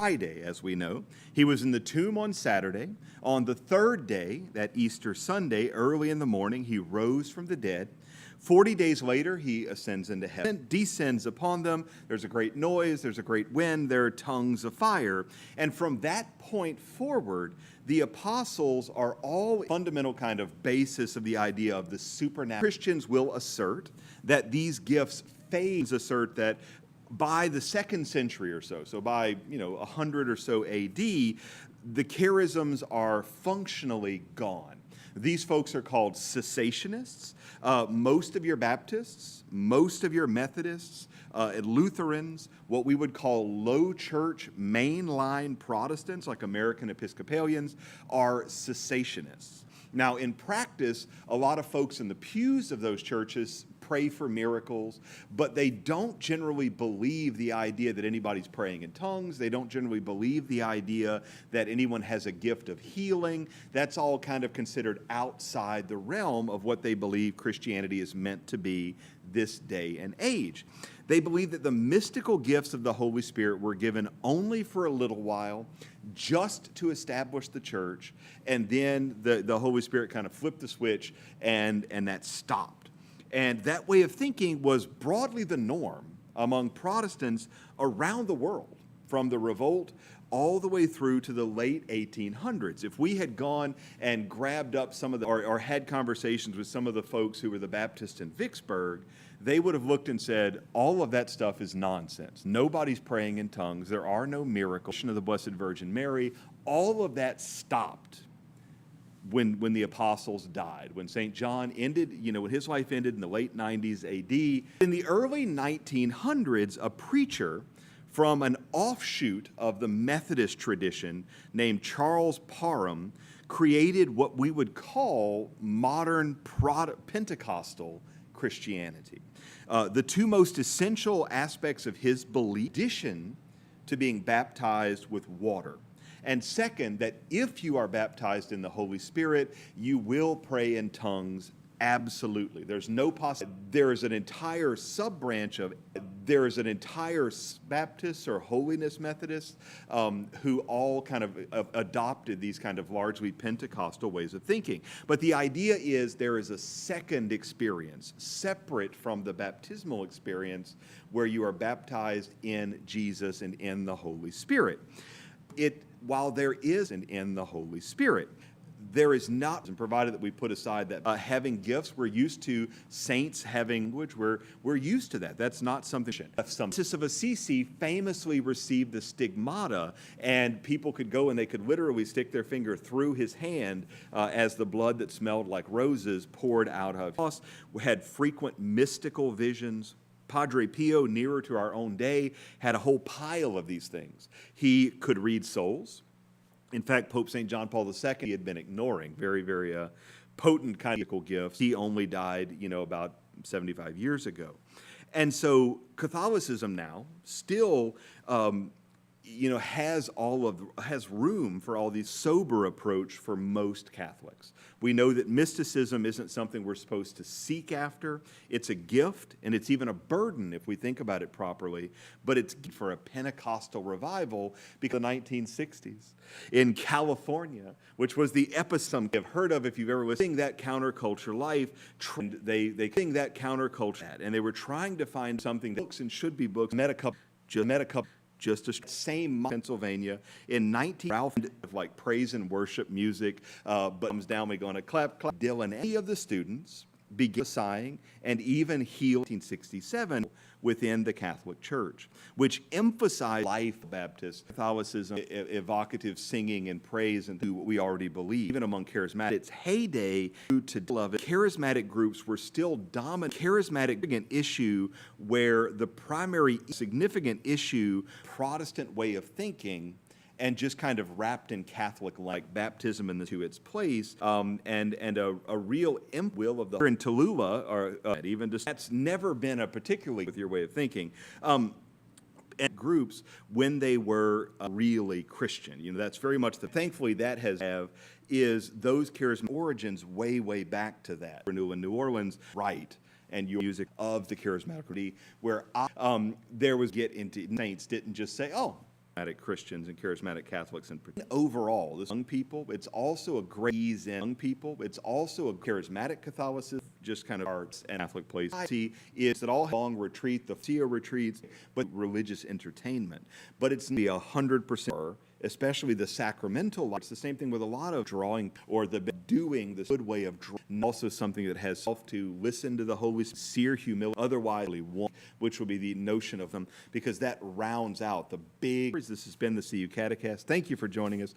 Friday, as we know. He was in the tomb on Saturday. On the third day, that Easter Sunday, early in the morning, he rose from the dead. 40 days later, he ascends into heaven, descends upon them. There's a great noise, there's a great wind, there are tongues of fire. And from that point forward, the apostles are all fundamental kind of basis of the idea of the supernatural. Christians will assert that these gifts assert that by the 2nd century or so by 100 or so AD, the charisms are functionally gone. These folks are called cessationists. Most of your Baptists, most of your Methodists, Lutherans, what we would call low church mainline Protestants, like American Episcopalians, are cessationists. Now, in practice, a lot of folks in the pews of those churches pray for miracles, but they don't generally believe the idea that anybody's praying in tongues. They don't generally believe the idea that anyone has a gift of healing. That's all kind of considered outside the realm of what they believe Christianity is meant to be this day and age. They believe that the mystical gifts of the Holy Spirit were given only for a little while, just to establish the church, and then the Holy Spirit kind of flipped the switch and that stopped. And that way of thinking was broadly the norm among Protestants around the world, from the Revolt all the way through to the late 1800s. If we had gone and grabbed up some of or had conversations with some of the folks who were the Baptists in Vicksburg, they would have looked and said, all of that stuff is nonsense. Nobody's praying in tongues. There are no miracles of the Blessed Virgin Mary. All of that stopped when the apostles died, when St. John ended, when his life ended in the late 90s AD. In the early 1900s, a preacher from an offshoot of the Methodist tradition named Charles Parham created what we would call modern Pentecostal Christianity. The two most essential aspects of his belief, in addition to being baptized with water, and second, that if you are baptized in the Holy Spirit, you will pray in tongues. Absolutely. There's no possibility. There is an entire sub-branch of, there is an entire Baptists or Holiness Methodists who all kind of adopted these kind of largely Pentecostal ways of thinking. But the idea is there is a second experience, separate from the baptismal experience, where you are baptized in Jesus and in the Holy Spirit. While there is an in the Holy Spirit, there is not, and provided that we put aside that having gifts, we're used to saints having language, we're used to that. That's not something. Francis of Assisi famously received the stigmata, and people could go and they could literally stick their finger through his hand as the blood that smelled like roses poured out of him. We had frequent mystical visions. Padre Pio, nearer to our own day, had a whole pile of these things. He could read souls. In fact, Pope St. John Paul II, he had been ignoring very, very potent kind of gifts. He only died, about 75 years ago. And so Catholicism now still has room for all these sober approach for most Catholics. We know that mysticism isn't something we're supposed to seek after. It's a gift, and it's even a burden if we think about it properly, but it's for a Pentecostal revival because of the 1960s. In California, which was the epicenter you've heard of if you've ever listened, that counterculture life, they think that counterculture, and they were trying to find something that books and should be books, met a couple just a same Pennsylvania in 19 Ralph of like praise and worship music, but comes down, we're going to clap. Dylan, any of the students began sighing and even healed 1967 within the Catholic Church, which emphasized life Baptist Catholicism, evocative singing and praise, and what we already believe. Even among charismatic, its heyday to love it, charismatic groups were still dominant. Charismatic issue where the primary significant issue, Protestant way of thinking, and just kind of wrapped in Catholic-like baptism into its place, and a real will of the in Tallulah, or even just that's never been a particularly with your way of thinking. And groups when they were really Christian, that's very much thankfully that is those charismatic origins way back to that. Renewal in New Orleans, right? And your music of the charismatic community, where there was get into saints didn't just say, oh, charismatic Christians and charismatic Catholics and overall, this young people, it's also a great ease in young people. It's also a charismatic Catholicism, just kind of arts and Catholic place. See, is that all long retreat, the CEO retreats, but religious entertainment. But it's be 100%. Especially the sacramental life. It's the same thing with a lot of drawing or the doing, this good way of drawing. Also something that has self to listen to the Holy Spirit, sincere humility, otherwise which will be the notion of them, because that rounds out the big. This has been the CU Catecast. Thank you for joining us.